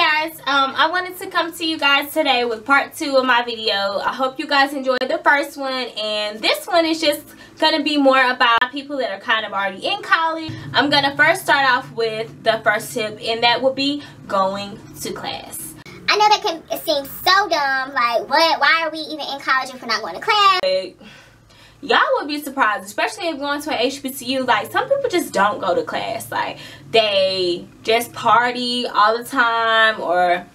guys, I wanted to come to you guys today with part 2 of my video. I hope you guys enjoyed the first one, and this one is just going to be more about people that are kind of already in college. I'm going to first start off with the first tip, and that would be going to class. I know that can seem so dumb, like why are we even in college if we're not going to class? Y'all would be surprised, especially if going to an HBCU. Like, some people just don't go to class. Like, they just party all the time, or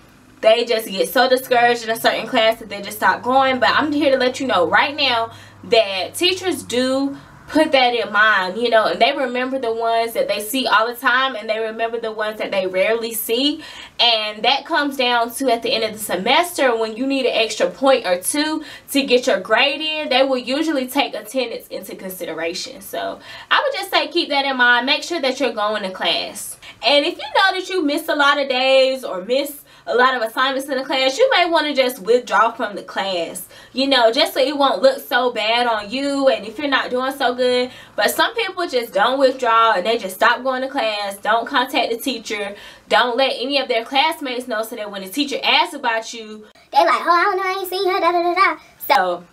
they just get so discouraged in a certain class that they just stop going. But I'm here to let you know right now that teachers do put that in mind, you know, and they remember the ones that they see all the time, and they remember the ones that they rarely see. And that comes down to at the end of the semester, when you need an extra point or two to get your grade in, they will usually take attendance into consideration. So I would just say keep that in mind. Make sure that you're going to class. And if you know that you missed a lot of days or missed a lot of assignments in the class, you may want to just withdraw from the class, you know, just so it won't look so bad on you and if you're not doing so good. But some people just don't withdraw and they just stop going to class, don't contact the teacher, don't let any of their classmates know, so that when the teacher asks about you, they're like, oh, I don't know, I ain't seen her, da da da da. So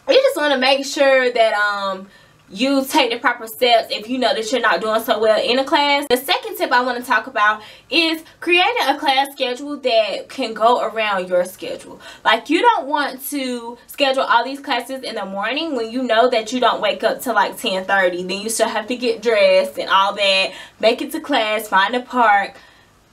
you just want to make sure that you take the proper steps if you know that you're not doing so well in a class. The second tip I want to talk about is creating a class schedule that can go around your schedule. Like, you don't want to schedule all these classes in the morning when you know that you don't wake up till like 10:30. Then you still have to get dressed and all that, make it to class, find a park,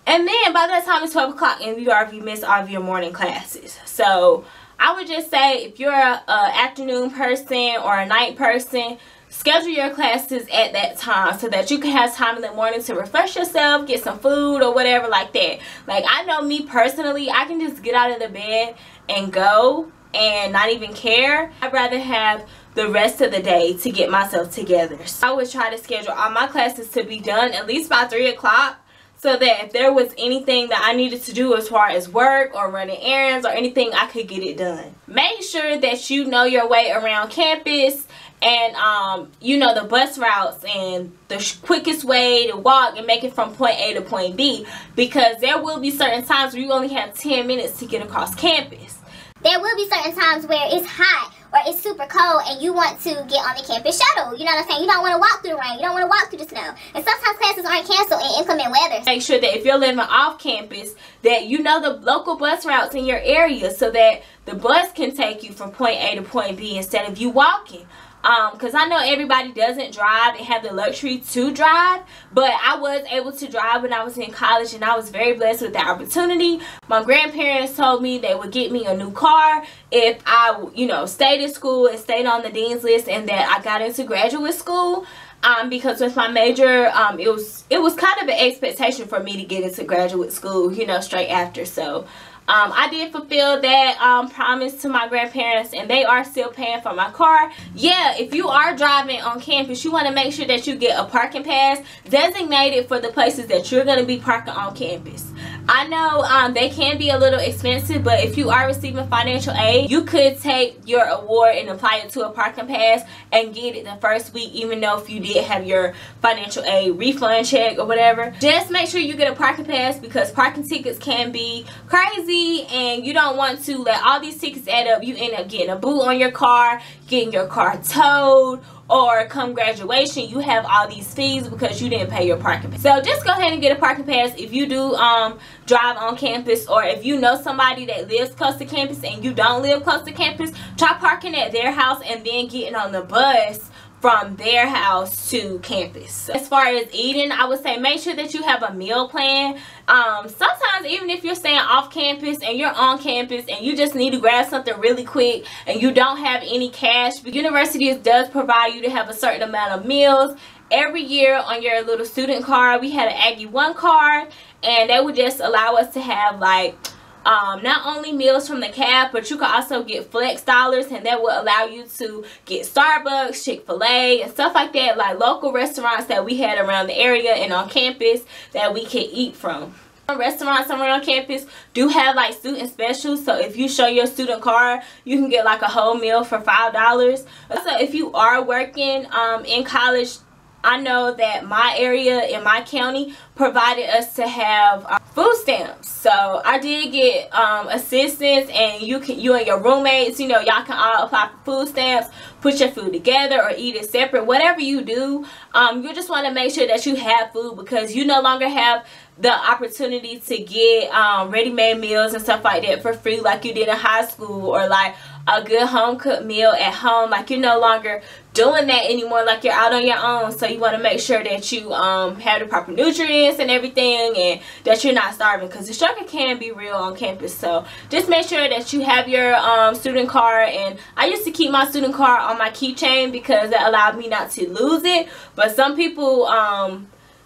and then by that time it's 12 o'clock and you already missed all of your morning classes. So I would just say, if you're an afternoon person or a night person, schedule your classes at that time so that you can have time in the morning to refresh yourself, get some food or whatever like that. Like, I know me personally, I can just get out of the bed and go and not even care. I'd rather have the rest of the day to get myself together. So I would try to schedule all my classes to be done at least by 3 o'clock. So that if there was anything that I needed to do as far as work or running errands or anything, I could get it done. Make sure that you know your way around campus and you know the bus routes and the quickest way to walk and make it from point A to point B, because there will be certain times where you only have 10 minutes to get across campus. There will be certain times where it's hot or it's super cold and you want to get on the campus shuttle. You know what I'm saying? You don't want to walk through the rain. You don't want to walk through the snow. And sometimes classes aren't canceled in inclement weather. Make sure that if you're living off campus, that you know the local bus routes in your area, so that the bus can take you from point A to point B instead of you walking. Because I know everybody doesn't drive and have the luxury to drive, but I was able to drive when I was in college, and I was very blessed with that opportunity. My grandparents told me they would get me a new car if I, you know, stayed in school and stayed on the dean's list, and that I got into graduate school. Because with my major, it was kind of an expectation for me to get into graduate school, you know, straight after. So I did fulfill that promise to my grandparents, and they are still paying for my car. Yeah, if you are driving on campus, you want to make sure that you get a parking pass designated for the places that you're going to be parking on campus. I know they can be a little expensive, but if you are receiving financial aid, you could take your award and apply it to a parking pass and get it the first week, even though if you did have your financial aid refund check or whatever. Just make sure you get a parking pass, because parking tickets can be crazy, and you don't want to let all these tickets add up. You end up getting a boot on your car, getting your car towed, or come graduation you have all these fees because you didn't pay your parking pass. So just go ahead and get a parking pass if you do drive on campus, or if you know somebody that lives close to campus and you don't live close to campus, try parking at their house and then getting on the bus from their house to campus. As far as eating, I would say make sure that you have a meal plan. Sometimes even if you're staying off campus and you're on campus and you just need to grab something really quick and you don't have any cash, the university does provide you to have a certain amount of meals. Every year on your little student card, we had an Aggie 1 card, and that would just allow us to have like not only meals from the cab, but you can also get flex dollars, and that will allow you to get Starbucks, Chick-fil-A, and stuff like that, like local restaurants that we had around the area and on campus that we can eat from. Restaurants around campus do have like student specials, so if you show your student card, you can get like a whole meal for $5. So if you are working in college, I know that my area in my county provided us to have food stamps. So I did get assistance, and you and your roommates, you know, y'all can all apply for food stamps, put your food together or eat it separate. Whatever you do, you just want to make sure that you have food, because you no longer have the opportunity to get ready-made meals and stuff like that for free like you did in high school, or like a good home-cooked meal at home. Like, you're no longer doing that anymore, like you're out on your own. So you want to make sure that you have the proper nutrients and everything, and that you're not starving, because the struggle can be real on campus. So just make sure that you have your student card. And I used to keep my student card on my keychain because that allowed me not to lose it, but some people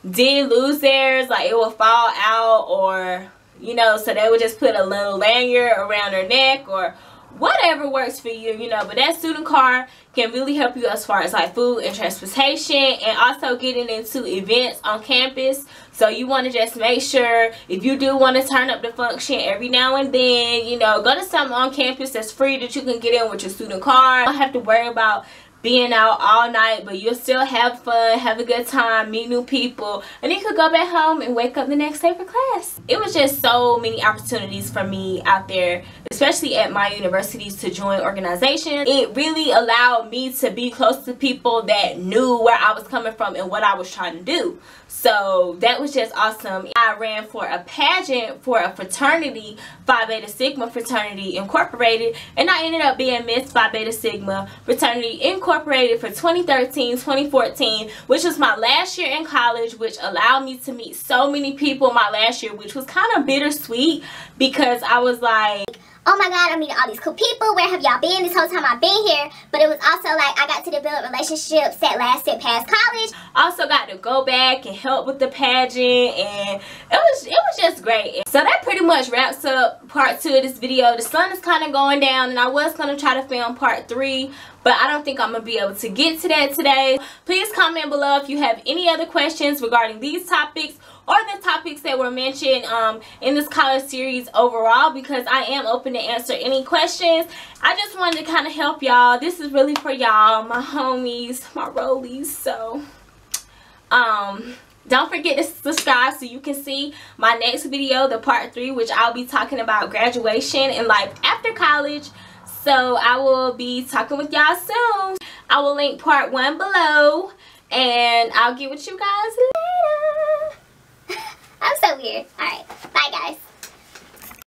did lose theirs, like it will fall out, or you know, so they would just put a little lanyard around their neck or whatever works for you, you know. But that student card can really help you as far as like food and transportation, and also getting into events on campus. So you want to just make sure, if you do want to turn up the function every now and then, you know, go to something on campus that's free that you can get in with your student card. You don't have to worry about being out all night, but you'll still have fun, have a good time, meet new people, and you could go back home and wake up the next day for class. It was just so many opportunities for me out there, especially at my universities, to join organizations. It really allowed me to be close to people that knew where I was coming from and what I was trying to do. So that was just awesome. I ran for a pageant for a fraternity, Phi Beta Sigma Fraternity Incorporated, and I ended up being Miss Phi Beta Sigma Fraternity Incorporated for 2013-2014, which was my last year in college, which allowed me to meet so many people my last year, which was kind of bittersweet, because I was like, oh my god, I'm meeting all these cool people. Where have y'all been this whole time I've been here? But it was also like I got to develop relationships that lasted past college. Also got to go back and help with the pageant, and it was just great. So that pretty much wraps up part 2 of this video. The sun is kind of going down, and I was going to try to film part 3, but I don't think I'm going to be able to get to that today. Please comment below if you have any other questions regarding these topics, or the topics that were mentioned in this college series overall, because I am open to answer any questions. I just wanted to kind of help y'all. This is really for y'all, my homies, my rollies. So don't forget to subscribe so you can see my next video, the part 3, which I'll be talking about graduation and life after college. So I will be talking with y'all soon. I will link part 1 below, and I'll get with you guys later. I'm so weird. Alright, bye guys.